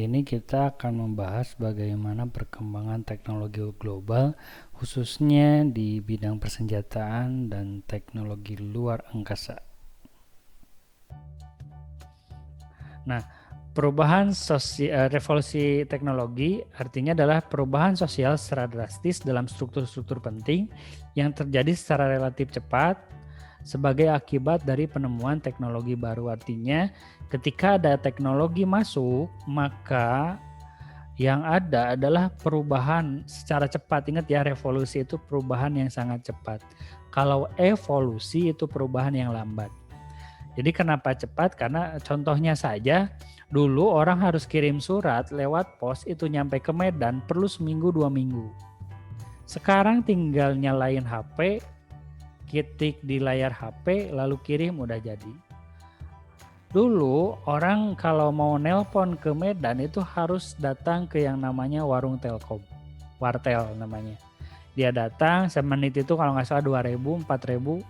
ini kita akan membahas bagaimana perkembangan teknologi global khususnya di bidang persenjataan dan teknologi luar angkasa. Nah, revolusi teknologi artinya adalah perubahan sosial secara drastis dalam struktur-struktur penting yang terjadi secara relatif cepat sebagai akibat dari penemuan teknologi baru. Artinya ketika ada teknologi masuk, maka yang ada adalah perubahan secara cepat. Ingat ya, revolusi itu perubahan yang sangat cepat. Kalau evolusi itu perubahan yang lambat. Jadi kenapa cepat? Karena contohnya saja, dulu orang harus kirim surat lewat pos, itu nyampe ke Medan perlu seminggu 2 minggu. Sekarang tinggal nyalain HP, ketik di layar HP, lalu kirim udah jadi. Dulu orang kalau mau nelpon ke Medan itu harus datang ke yang namanya warung Telkom, wartel namanya. Dia datang, semenit itu kalau nggak salah 2.000, 4.000,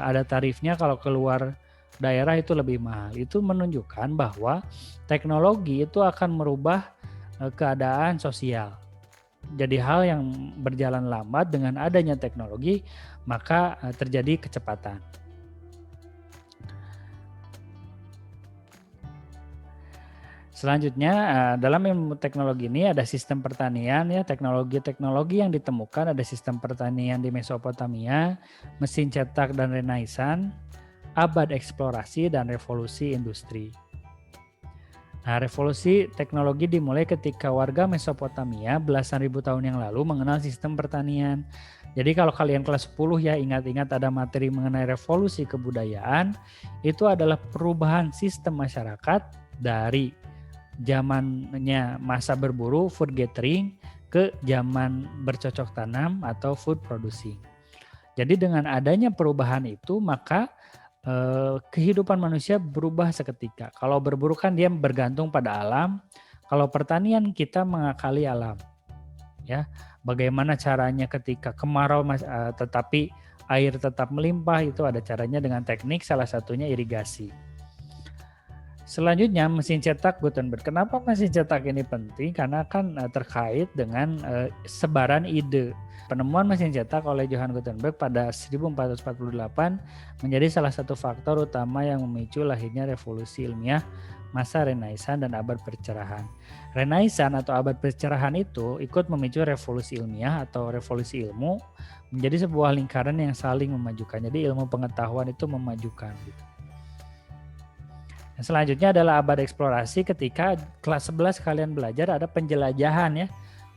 ada tarifnya. Kalau keluar daerah itu lebih mahal. Itu menunjukkan bahwa teknologi itu akan merubah keadaan sosial. Jadi hal yang berjalan lambat, dengan adanya teknologi maka terjadi kecepatan. Selanjutnya dalam ilmu teknologi ini ada sistem pertanian ya, teknologi-teknologi yang ditemukan ada sistem pertanian di Mesopotamia, mesin cetak dan Renaissance, abad eksplorasi dan revolusi industri. Nah, revolusi teknologi dimulai ketika warga Mesopotamia belasan ribu tahun yang lalu mengenal sistem pertanian. Jadi kalau kalian kelas 10 ya, ingat-ingat ada materi mengenai revolusi kebudayaan, itu adalah perubahan sistem masyarakat dari zamannya masa berburu, food gathering, ke zaman bercocok tanam atau food producing. Jadi dengan adanya perubahan itu, maka kehidupan manusia berubah seketika. Kalau berburu kan dia bergantung pada alam, kalau pertanian kita mengakali alam. Ya, bagaimana caranya ketika kemarau tetapi air tetap melimpah, itu ada caranya dengan teknik, salah satunya irigasi. Selanjutnya mesin cetak Gutenberg. Kenapa mesin cetak ini penting? Karena kan terkait dengan sebaran ide. Penemuan mesin cetak oleh Johann Gutenberg pada 1448 menjadi salah satu faktor utama yang memicu lahirnya revolusi ilmiah masa Renaissance dan abad pencerahan. Renaissance atau abad pencerahan itu ikut memicu revolusi ilmiah atau revolusi ilmu menjadi sebuah lingkaran yang saling memajukan. Jadi ilmu pengetahuan itu memajukan gitu. Selanjutnya adalah abad eksplorasi. Ketika kelas 11 kalian belajar ada penjelajahan ya.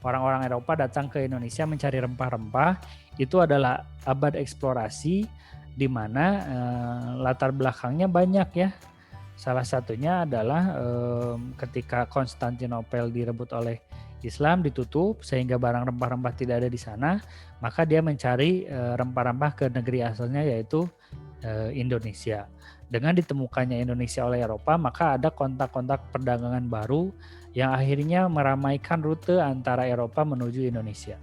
Orang-orang Eropa datang ke Indonesia mencari rempah-rempah. Itu adalah abad eksplorasi di mana latar belakangnya banyak ya. Salah satunya adalah ketika Konstantinopel direbut oleh Islam, ditutup sehingga barang rempah-rempah tidak ada di sana, maka dia mencari rempah-rempah ke negeri asalnya yaitu Indonesia. Dengan ditemukannya Indonesia oleh Eropa, maka ada kontak-kontak perdagangan baru yang akhirnya meramaikan rute antara Eropa menuju Indonesia.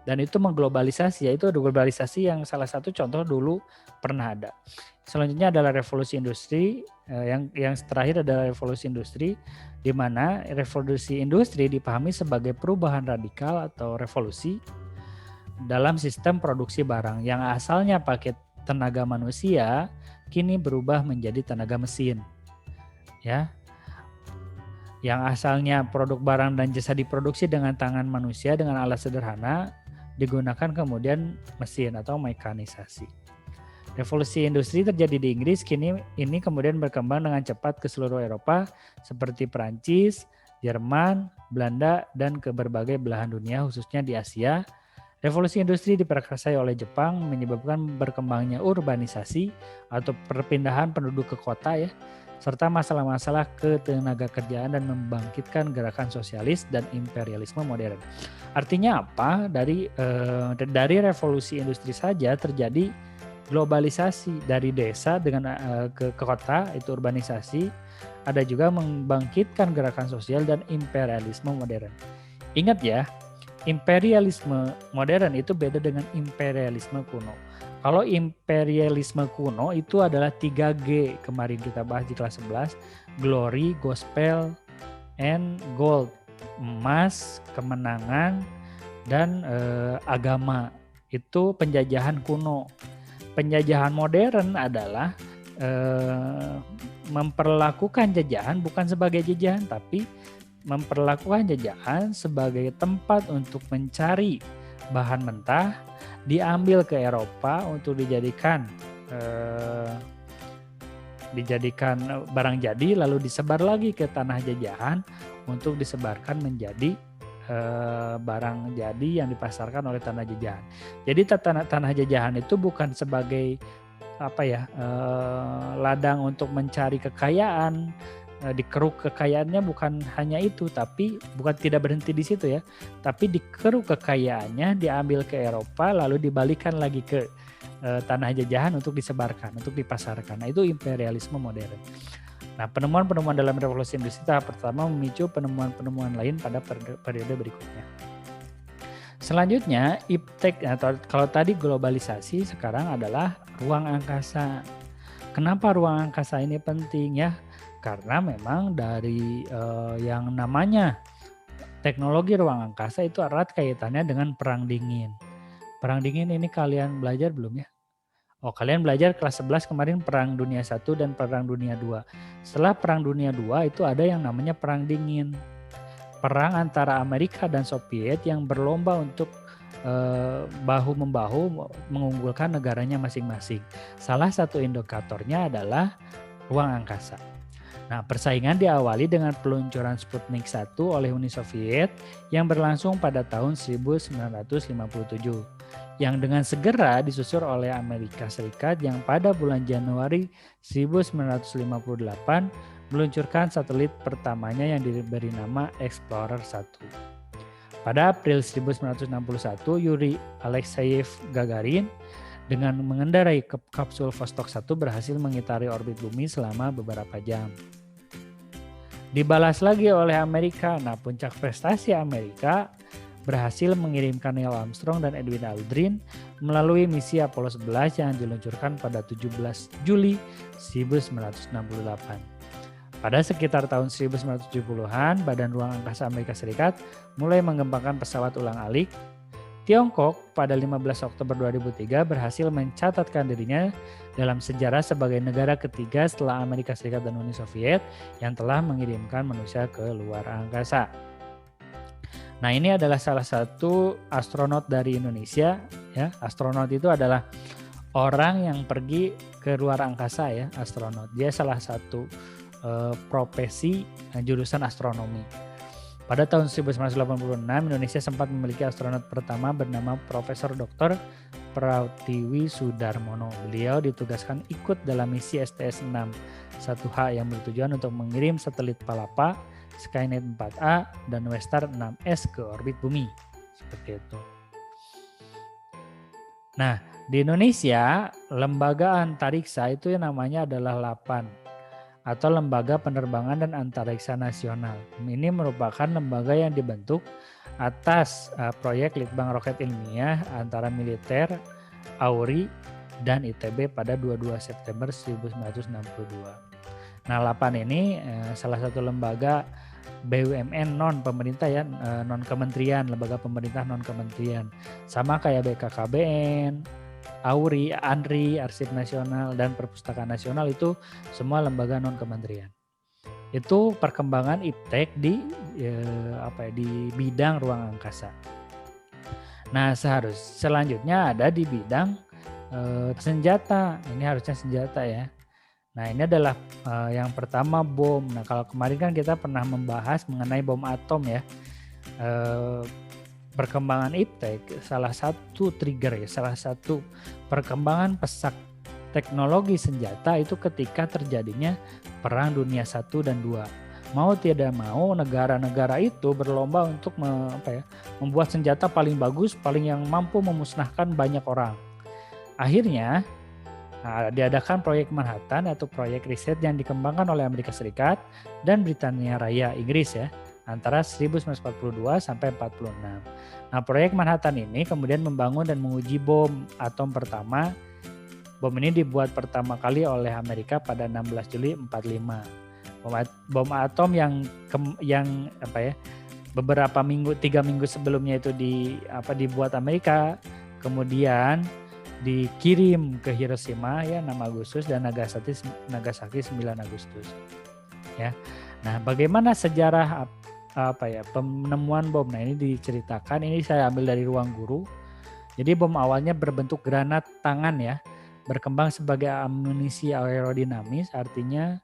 Dan itu mengglobalisasi, yaitu globalisasi yang salah satu contoh dulu pernah ada. Selanjutnya adalah revolusi industri, yang terakhir adalah revolusi industri, di mana revolusi industri dipahami sebagai perubahan radikal atau revolusi dalam sistem produksi barang yang asalnya pakai tenaga manusia, kini berubah menjadi tenaga mesin. Ya. Yang asalnya produk barang dan jasa diproduksi dengan tangan manusia dengan alat sederhana, digunakan kemudian mesin atau mekanisasi. Revolusi industri terjadi di Inggris, kini ini kemudian berkembang dengan cepat ke seluruh Eropa seperti Perancis, Jerman, Belanda, dan ke berbagai belahan dunia khususnya di Asia. Revolusi industri diperkasai oleh Jepang menyebabkan berkembangnya urbanisasi atau perpindahan penduduk ke kota ya, serta masalah-masalah ketenaga kerjaan dan membangkitkan gerakan sosialis dan imperialisme modern. Artinya apa? Dari revolusi industri saja terjadi globalisasi dari desa dengan ke kota, itu urbanisasi. Ada juga membangkitkan gerakan sosial dan imperialisme modern. Ingat ya, imperialisme modern itu beda dengan imperialisme kuno. Kalau imperialisme kuno itu adalah 3G, kemarin kita bahas di kelas 11, glory, gospel, and gold, emas, kemenangan, dan agama. Itu penjajahan kuno. Penjajahan modern adalah memperlakukan jajahan bukan sebagai jajahan, tapi memperlakukan jajahan sebagai tempat untuk mencari bahan mentah, diambil ke Eropa untuk dijadikan barang jadi, lalu disebar lagi ke tanah jajahan untuk disebarkan menjadi barang jadi yang dipasarkan oleh tanah jajahan. Jadi tanah jajahan itu bukan sebagai ladang untuk mencari kekayaan, dikeruk kekayaannya bukan hanya itu, tapi bukan tidak berhenti di situ ya, tapi dikeruk kekayaannya, diambil ke Eropa lalu dibalikan lagi ke tanah jajahan untuk disebarkan, untuk dipasarkan. Nah, itu imperialisme modern. Nah, penemuan-penemuan dalam revolusi industri tahap pertama memicu penemuan-penemuan lain pada periode berikutnya. Selanjutnya, iptek, atau kalau tadi globalisasi, sekarang adalah ruang angkasa. Kenapa ruang angkasa ini penting ya? Karena memang dari yang namanya teknologi ruang angkasa itu erat kaitannya dengan perang dingin. Perang dingin ini kalian belajar belum ya? Oh, kalian belajar kelas 11 kemarin Perang Dunia 1 dan Perang Dunia 2. Setelah Perang Dunia 2 itu ada yang namanya Perang Dingin. Perang antara Amerika dan Soviet yang berlomba untuk bahu-membahu mengunggulkan negaranya masing-masing. Salah satu indikatornya adalah ruang angkasa. Nah, persaingan diawali dengan peluncuran Sputnik 1 oleh Uni Soviet yang berlangsung pada tahun 1957. Yang dengan segera disusul oleh Amerika Serikat yang pada bulan Januari 1958 meluncurkan satelit pertamanya yang diberi nama Explorer 1. Pada April 1961, Yuri Alekseyev Gagarin dengan mengendarai kapsul Vostok 1 berhasil mengitari orbit bumi selama beberapa jam. Dibalas lagi oleh Amerika. Nah, puncak prestasi Amerika berhasil mengirimkan Neil Armstrong dan Edwin Aldrin melalui misi Apollo 11 yang diluncurkan pada 17 Juli 1968. Pada sekitar tahun 1970-an, Badan Ruang Angkasa Amerika Serikat mulai mengembangkan pesawat ulang-alik. Tiongkok pada 15 Oktober 2003 berhasil mencatatkan dirinya dalam sejarah sebagai negara ketiga setelah Amerika Serikat dan Uni Soviet yang telah mengirimkan manusia ke luar angkasa. Nah, ini adalah salah satu astronot dari Indonesia ya. Astronot itu adalah orang yang pergi ke luar angkasa ya, astronot. Dia salah satu profesi jurusan astronomi. Pada tahun 1986 Indonesia sempat memiliki astronot pertama bernama Profesor Dr. Pratiwi Sudarmono. Beliau ditugaskan ikut dalam misi STS-6 1H yang bertujuan untuk mengirim satelit Palapa, Skynet 4A, dan Westar 6S ke orbit bumi. Seperti itu. Nah, di Indonesia, lembaga antariksa itu yang namanya adalah LAPAN atau Lembaga Penerbangan dan Antariksa Nasional. Ini merupakan lembaga yang dibentuk atas proyek Litbang Roket Ilmiah antara militer, AURI, dan ITB pada 22 September 1962. Nah, LAPAN ini salah satu lembaga BUMN non pemerintah ya, non kementerian, lembaga pemerintah non kementerian, sama kayak BKKBN, AURI, ANRI, Arsip Nasional, dan Perpustakaan Nasional itu semua lembaga non kementerian. Itu perkembangan iptek di bidang ruang angkasa. Nah, selanjutnya ada di bidang senjata. Ini harusnya senjata ya. Nah, ini adalah yang pertama bom. Nah, kalau kemarin kan kita pernah membahas mengenai bom atom ya. Perkembangan iptek salah satu trigger ya, salah satu perkembangan pesat teknologi senjata itu ketika terjadinya Perang Dunia 1 dan 2. Mau tidak mau negara-negara itu berlomba untuk membuat senjata paling bagus, paling yang mampu memusnahkan banyak orang. Akhirnya diadakan proyek Manhattan atau proyek riset yang dikembangkan oleh Amerika Serikat dan Britania Raya Inggris ya antara 1942 sampai 46. Nah, proyek Manhattan ini kemudian membangun dan menguji bom atom pertama. Bom ini dibuat pertama kali oleh Amerika pada 16 Juli 45. Bom atom yang beberapa 3 minggu sebelumnya itu dibuat Amerika, kemudian dikirim ke Hiroshima ya 6 Agustus dan Nagasaki 9 Agustus. Ya. Nah, bagaimana sejarah penemuan bom? Nah, ini diceritakan, ini saya ambil dari Ruang Guru. Jadi bom awalnya berbentuk granat tangan ya, berkembang sebagai amunisi aerodinamis, artinya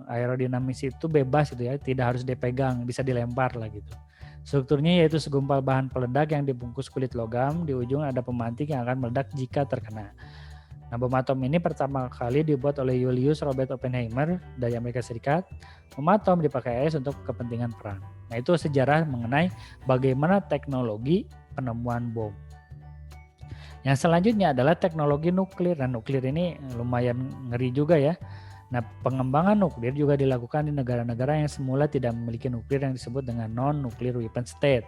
aerodinamis itu bebas gitu ya, tidak harus dipegang, bisa dilempar lah gitu. Strukturnya yaitu segumpal bahan peledak yang dibungkus kulit logam, di ujung ada pemantik yang akan meledak jika terkena. Nah, bom atom ini pertama kali dibuat oleh Julius Robert Oppenheimer dari Amerika Serikat. Bom atom dipakai AS untuk kepentingan perang. Nah, itu sejarah mengenai bagaimana teknologi penemuan bom. Yang selanjutnya adalah teknologi nuklir. Nah, nuklir ini lumayan ngeri juga ya. Nah, pengembangan nuklir juga dilakukan di negara-negara yang semula tidak memiliki nuklir yang disebut dengan non-nuclear weapon state.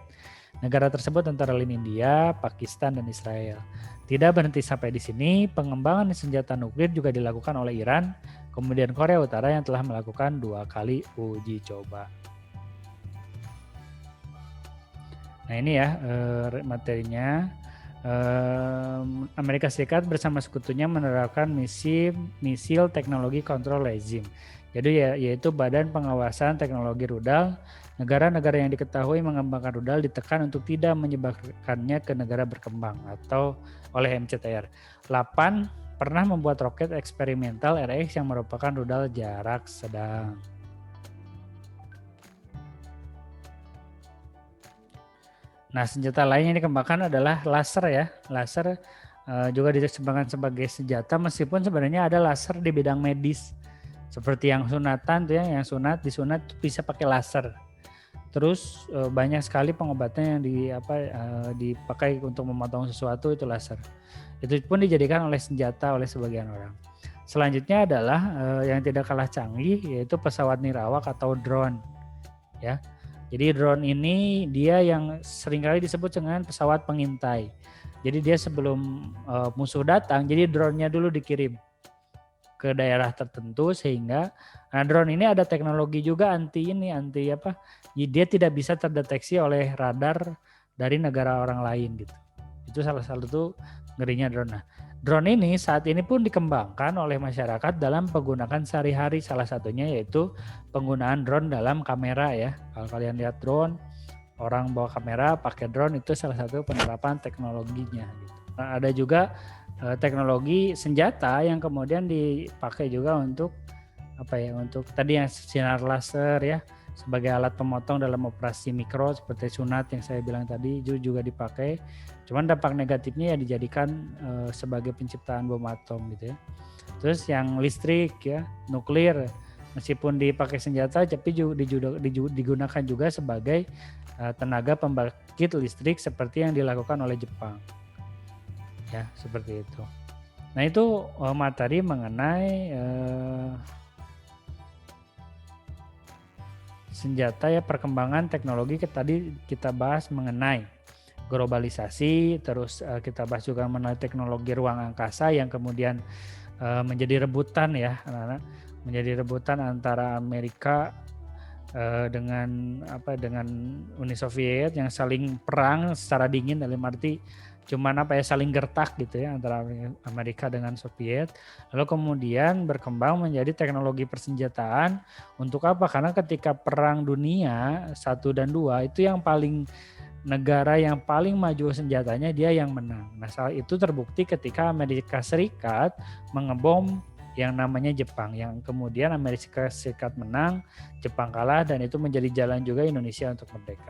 Negara tersebut antara lain India, Pakistan, dan Israel. Tidak berhenti sampai di sini, pengembangan senjata nuklir juga dilakukan oleh Iran, kemudian Korea Utara yang telah melakukan 2 kali uji coba. Nah, ini ya materinya. Amerika Serikat bersama sekutunya menerapkan misil teknologi kontrol rezim. Jadi yaitu Badan Pengawasan Teknologi Rudal. Negara-negara yang diketahui mengembangkan rudal ditekan untuk tidak menyebarkannya ke negara berkembang atau oleh MCTR. 8 pernah membuat roket eksperimental RX yang merupakan rudal jarak sedang. Nah, senjata lain yang dikembangkan adalah laser ya. Laser juga dikembangkan sebagai senjata, meskipun sebenarnya ada laser di bidang medis. Seperti yang sunatan tuh ya, yang disunat bisa pakai laser. Terus banyak sekali pengobatan yang dipakai untuk memotong sesuatu itu laser. Itu pun dijadikan oleh senjata oleh sebagian orang. Selanjutnya adalah yang tidak kalah canggih, yaitu pesawat nirawak atau drone. Ya. Jadi drone ini dia yang seringkali disebut dengan pesawat pengintai. Jadi dia sebelum musuh datang, jadi drone-nya dulu dikirim ke daerah tertentu sehingga drone ini ada teknologi juga dia tidak bisa terdeteksi oleh radar dari negara orang lain gitu. Itu salah satu ngerinya drone. Nah, drone ini saat ini pun dikembangkan oleh masyarakat dalam penggunaan sehari-hari, salah satunya yaitu penggunaan drone dalam kamera ya. Kalau kalian lihat drone, orang bawa kamera pakai drone, itu salah satu penerapan teknologinya gitu. Nah, ada juga teknologi senjata yang kemudian dipakai juga untuk untuk tadi yang sinar laser ya, sebagai alat pemotong dalam operasi mikro seperti sunat yang saya bilang tadi juga dipakai. Cuman dampak negatifnya ya dijadikan sebagai penciptaan bom atom gitu ya. Terus yang listrik ya, nuklir, meskipun dipakai senjata tapi digunakan juga sebagai tenaga pembangkit listrik seperti yang dilakukan oleh Jepang. Ya, seperti itu. Nah, itu materi mengenai senjata ya, perkembangan teknologi. Tadi kita bahas mengenai globalisasi, terus kita bahas juga mengenai teknologi ruang angkasa yang kemudian menjadi rebutan ya, anak-anak, menjadi rebutan antara Amerika dengan Uni Soviet yang saling perang secara dingin, dalam arti cuman saling gertak gitu ya antara Amerika dengan Soviet. Lalu kemudian berkembang menjadi teknologi persenjataan untuk apa? Karena ketika perang dunia 1 dan 2 itu yang negara yang paling maju senjatanya dia yang menang. Nah, itu terbukti ketika Amerika Serikat mengebom yang namanya Jepang, yang kemudian Amerika Serikat menang, Jepang kalah, dan itu menjadi jalan juga Indonesia untuk merdeka.